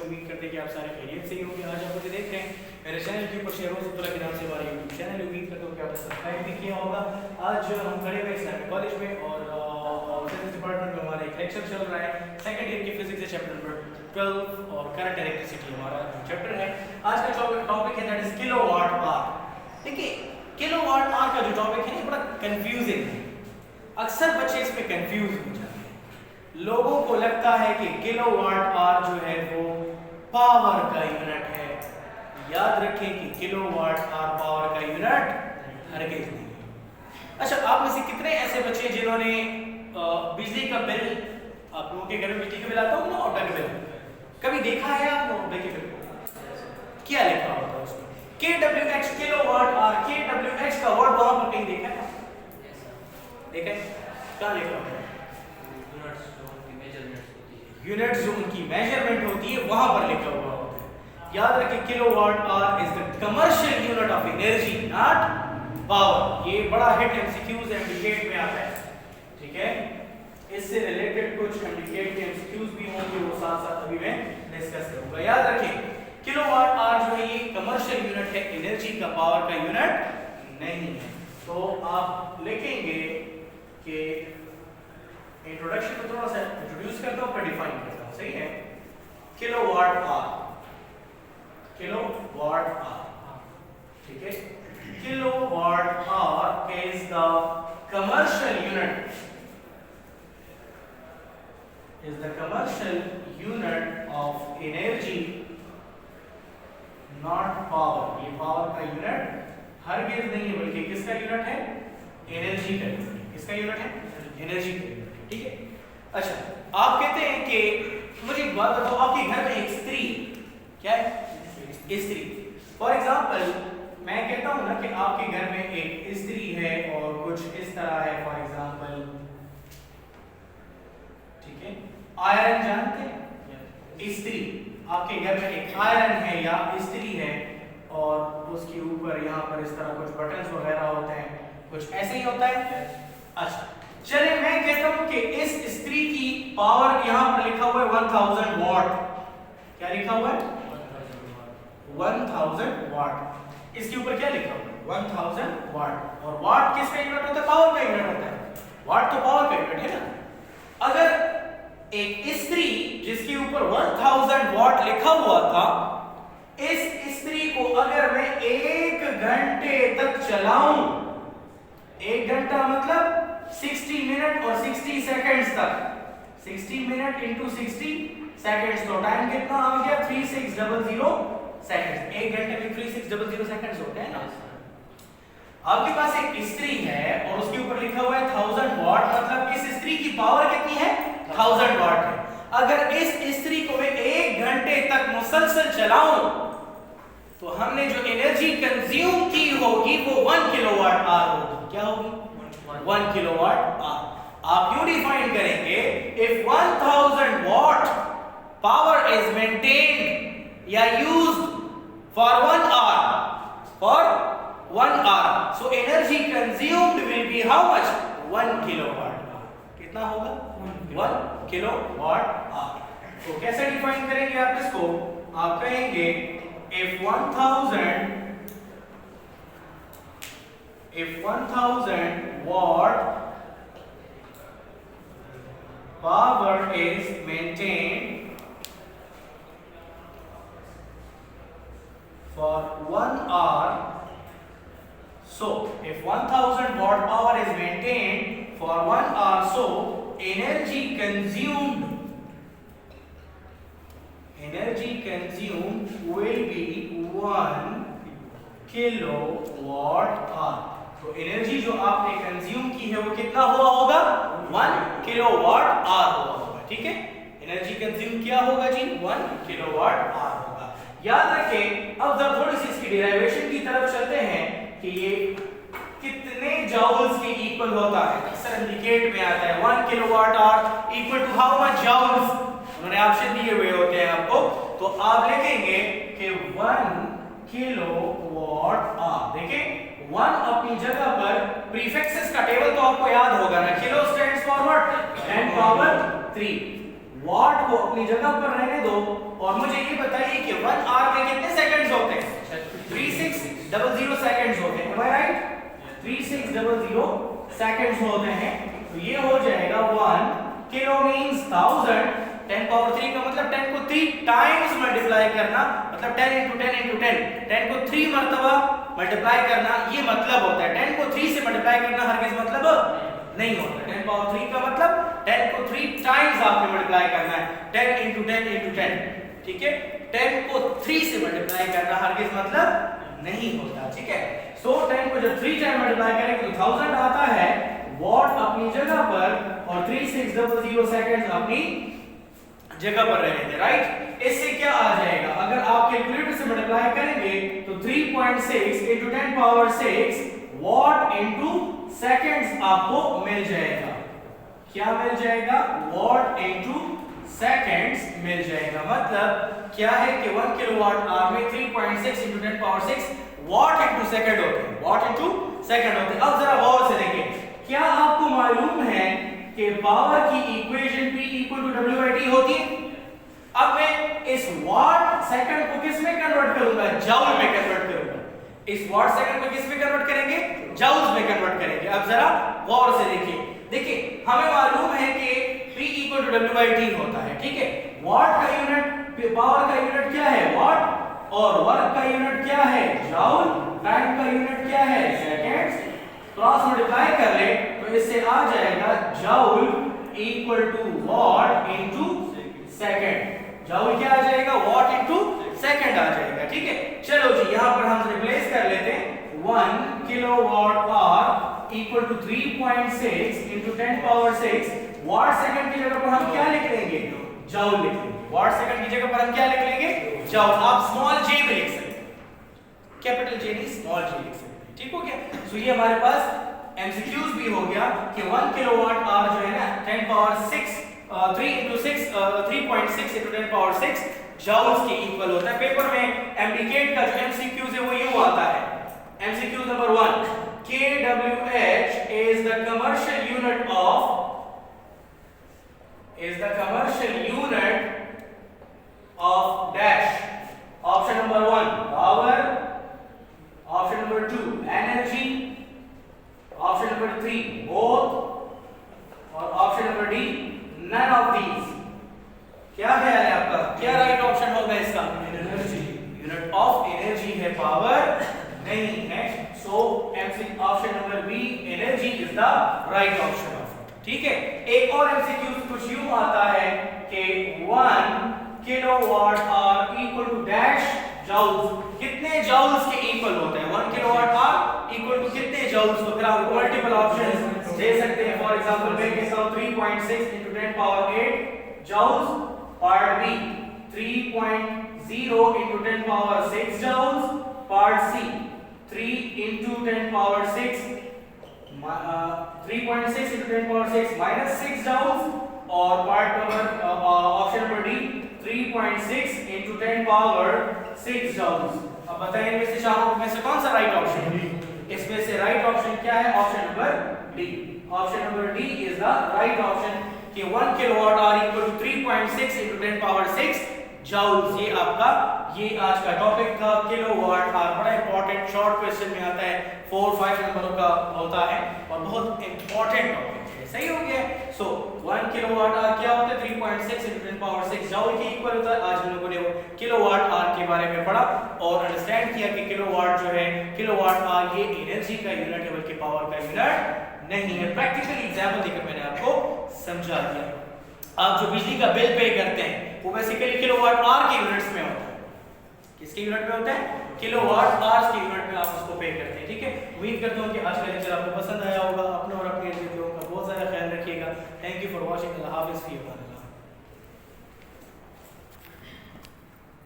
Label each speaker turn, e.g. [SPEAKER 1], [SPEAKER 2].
[SPEAKER 1] उम्मीद करते हैं कि आप सारे खैरियत से ही होंगे। आज आप मुझे देख रहे हैं मेरे चैनल के ऊपर शेरों के नाम से हमारा यूट्यूब चैनल, उम्मीद करता हूँ कि आपने सब्सक्राइब भी किया होगा। आज हम खड़े हुए इस्लामिक कॉलेज में और फिजिक्स डिपार्टमेंट में हमारा एक लेक्चर चल रहा है सेकंड ईयर की फिजिक्स चैप्टर नंबर 12 और करंट इलेक्ट्रिसिटी हमारा चैप्टर है। आज का टॉपिक है दैट इज किलोवाट आवर। देखिए किलोवाट आवर का जो टॉपिक है बड़ा कंफ्यूजिंग है, अक्सर बच्चे इसमें कंफ्यूज हो जाते हैं। लोगों को लगता है कि किलोवाट आवर जो है वो पावर का यूनिट है। याद रखें कि किलोवाट आवर पावर का यूनिट हरगिज नहीं है। अच्छा, आप में से कितने ऐसे बच्चे जिन्होंने बिजली का बिल, आप लोगों के घर में बिजली का बिल आता होगा ना, ऑटो का बिल, कभी देखा है आपने ऑटो के बिल? क्या लिखा होता है उसमें? kWh kilowatt hour. kWh का वर्ड वहां पर कहीं देखा है? देखा है? क्या लिखा होता है? यूनिट जो उनकी मेजरमेंट होती है वहां पर लिखा हुआ होता है। याद रखें kilowatt hour is the commercial unit of energy, not power. ये बड़ा हिट एमसीक्यूज एमडीकेट में आता है, ठीक है? इससे रिलेटेड कुछ एमडीकेट के एमसीक्यूज भी होंगे, वो साथ साथ अभी मैं डिस्कस करूंगा। याद रखें किलोवाट आवर जो है ये कमर्शियल यूनिट है, एनर्जी का, पावर का यूनिट नहीं है। तो आप लिखेंगे कि इंट्रोडक्शन को थोड़ा सा इंट्रोड्यूस करता हूं, फिर डिफाइन करता हूं, सही है? किलोवाट आवर, किलोवाट आवर, ठीक है? Kilowatt hour is the commercial unit, is the commercial unit of energy, not power। ये पावर का यूनिट हरगिज नहीं है, बल्कि किसका यूनिट है? एनर्जी का यूनिट। किसका यूनिट है? एनर्जी का यूनिट, ठीक है? अच्छा, आप कहते हैं कि मुझे एक बात बताओ, आपके घर में एक स्त्री, क्या है? स्त्री। फॉर एग्जांपल मैं कहता हूं ना कि आपके घर में एक स्त्री है और कुछ इस तरह है, फॉर एग्जांपल, ठीक है? आयरन जानते हैं? स्त्री, आपके घर में एक आयरन है या स्त्री है और उसके ऊपर यहाँ पर इस तरह कुछ बटन्स वगैरह होते हैं, कुछ ऐसे ही होता है। अच्छा, चलिए मैं कहता हूं कि इस स्त्री की पावर यहाँ पर लिखा हुआ है 1000 वॉट। क्या लिखा हुआ है? 1000 वॉट। इसके ऊपर क्या लिखा हुआ है? 1000 वॉट। और वॉट किसका यूनिट होता है? पावर का यूनिट होता है। वॉट तो पावर का यूनिट है ना। अगर एक स्त्री जिसके ऊपर 1000 वॉट लिखा हुआ था, इस स्त्री को अगर मैं 1 घंटे तक चलाऊं, 1 घंटा मतलब 60 मिनट और 60 सेकंड्स तक, 60 मिनट इंटू 60 सेकंड्स, तो टाइम कितना आ गया? 3600 सेकंड्स। 1 घंटे में 3600 सेकंड्स होते हैं ना। आपके पास एक स्त्री है और उसके ऊपर लिखा हुआ है 1000 वॉट, मतलब इस स्त्री की पावर कितनी है? 1000 वॉट है। अगर इस स्त्री को मैं 1 घंटे तक मुसलसल चलाऊं तो हमने जो एनर्जी कंज्यूम की होगी वो 1 किलोवाट आवर होगी। क्या होगी? 1 किलोवाट आवर। आप यूं डिफाइन करेंगे, if 1000 watt power is maintained या used for 1 hour, so energy consumed will be how much? 1 kilowatt hour। कितना होगा? 1 kilowatt hour। तो कैसे डिफाइन करेंगे आप इसको? आप कहेंगे if 1000 watt power is maintained for 1 hour, so if 1000 watt power is maintained for 1 hour, so energy consumed will be 1 kilowatt hour। तो एनर्जी जो आपने कंज्यूम की है वो कितना हुआ होगा? 1 किलोवाट आवर हुआ होगा, ठीक है? एनर्जी कंज्यूम किया होगा जी 1 किलोवाट आवर होगा। याद रखें, अब जब थोड़ी सी इसकी डेरिवेशन की तरफ चलते हैं कि ये कितने जूल्स के इक्वल होता है। अक्सर इंडिकेट में आता है 1 kilowatt hour equal to how much joules, उन्होंने ऑप्शन दिए हुए होते हैं आपको। तो आप लिखेंगे कि 1 किलोवाट आवर। देखिए 1 अपनी जगह पर, प्रीफिक्सेस का टेबल तो आपको याद होगा ना, किलो स्टैंड्स फॉर व्हाट? 10 10⁻3। वाट को अपनी जगह पर रहने दो और मुझे ये बताइए कि 1 आवर में कितने सेकंड्स होते हैं? 3600 सेकंड्स होते हैं, am I right? 3600 सेकंड्स होते हैं। तो ये हो जाएगा 1 किलो मींस 1000, 10⁻3 का मतलब 10 को 3 टाइम्स मल्टीप्लाई करना, मतलब 10 × 10 × 10, 10 को 3 मर्तबा मल्टीप्लाई करना, ये मतलब होता है। 10 को 3 से मल्टीप्लाई करना हरगिज़ मतलब नहीं होता। 10⁻3 का मतलब 10 को 3 टाइम्स आपने मल्टीप्लाई करना है, 10 × 10 × 10, ठीक है। 10 को 3 से मल्टीप्लाई करना हरगिज़ मतलब नहीं होता, ठीक है। सो 10 को जब 3 टाइम मल्टीप्लाई करेंगे तो 1000 आता है, वॉट अपनी जगह पर और 3600 सेकंड्स अपनी जगह पर रहेंगे, राइट। इससे क्या आ जाएगा? अगर आप कैलकुलेटर से मल्टीप्लाई करेंगे तो 3.6 × 10⁻6 वॉट इनटू सेकंड्स आपको मिल जाएगा। क्या मिल जाएगा? वॉट इनटू सेकंड्स मिल जाएगा। मतलब क्या है कि 1 किलोवाट आवर में 3.6 × 10⁻6 वॉट इनटू सेकंड होते हैं, वॉट इनटू सेकंड होते हैं। अब जरा गौर से देखिए, क्या आपको मालूम है कि पावर की इक्वेशन P = W/T होती है? अब मैं इस वाट सेकंड को किस में कन्वर्ट करूंगा? जूल में कन्वर्ट करूंगा। इस वाट सेकंड को किस में कन्वर्ट करेंगे? जूल्स में कन्वर्ट करेंगे। अब जरा गौर से देखिए हमें मालूम है कि P = W/T होता है, ठीक है। वाट का यूनिट, पावर का यूनिट क्या है? वाट, और वर्क का यूनिट क्या है? जूल, टाइम का यूनिट क्या है? सेकंड्स। क्रॉस मल्टीप्लाई कर ले तो इससे आ जाएगा जूल = वाट इनटू सेकंड। जूल क्या आ जाएगा? वाट इनटू सेकंड आ जाएगा, ठीक है। चलो जी, यहां पर हम रिप्लेस कर लेते हैं। 1 किलोवाट आवर = 3.6 × 10⁻6 वाट सेकंड की जगह पर हम क्या लिख लेंगे? जूल लिख लेंगे। वाट सेकंड की जगह पर हम क्या लिख लेंगे? जूल। आप स्मॉल j भी लिख सकते हैं, कैपिटल J नहीं स्मॉल j लिख सकते हैं, ठीक हो गया। सो ये हमारे पास एमसीक्यूज भी हो गया कि 1 किलोवाट आवर जो है ना 3.6 × 10⁻6 जूल्स के इक्वल होता है। पेपर में एमडीकेट का जो एमसीक्यूज है वो यूं आता है। MCQs number 1, kWh is the commercial unit of dash. Option number 1 power, option number 2 energy, option number 3 both, और option number D none of these. क्या है आपका? क्या राइट ऑप्शन होगा इसका? एनर्जी। यूनिट ऑफ एनर्जी है, पावर नहीं है। So option number B energy is the right option of, ठीक है। एक और एमसीक्यू कुछ यूं आता है कि 1 किलोवाट आवर = डैश जूल्स। कितने जूल्स के इक्वल होते हैं? 1 किलोवाट आवर = कितने जूल्स? तो फिर आप मल्टीपल ऑप्शंस दे सकते हैं। फॉर एग्जांपल मैं कहता हूं 3.6 × 10⁻8 joules. Part B 3.0 × 10⁻6 joules. Part C 3 × 10⁻6 3.6 × 10⁻6 -6 joules. और part number option number D 3.6 × 10⁻6 joules. अब बताइए इनमें से चारों में से कौन सा राइट ऑप्शन है? इसमें से राइट ऑप्शन क्या है? Option number D. Option number D is the right option कि 1 किलोवाट आवर = 3.6 × 10⁻6 जूल्स। ये आपका ये आज का टॉपिक था किलोवाट आवर। बड़ा इंपॉर्टेंट शॉर्ट क्वेश्चन में आता है, 4-5 नंबरों का होता है और बहुत इंपॉर्टेंट टॉपिक है। सही हो गया। सो 1 किलोवाट आवर क्या होता है? 3.6 × 10⁻6 जूल के इक्वल होता है। आज हम लोगों ने किलोवाट आवर के बारे में पढ़ा और अंडरस्टैंड किया कि किलोवाट जो है, किलोवाट आवर ये एनर्जी का यूनिट है बल्कि पावर का यूनिट नहीं है। प्रैक्टिकल एग्जाम्पल देकर मैंने आपको समझा दिया। आप जो बिजली का बिल पे करते हैं वो बेसिकली किलोवाट आवर के यूनिट्स में होता है। किसके यूनिट में होता है? किलोवाट आवर्स के यूनिट में आप उसको पे करते हैं, ठीक है। उम्मीद करता हूं कि आज का लेक्चर आपको पसंद आया होगा। अपने और अपने लोगों का बहुत सारा ख्याल रखिएगा। Thank you for watching. अल्लाह हाफिज़।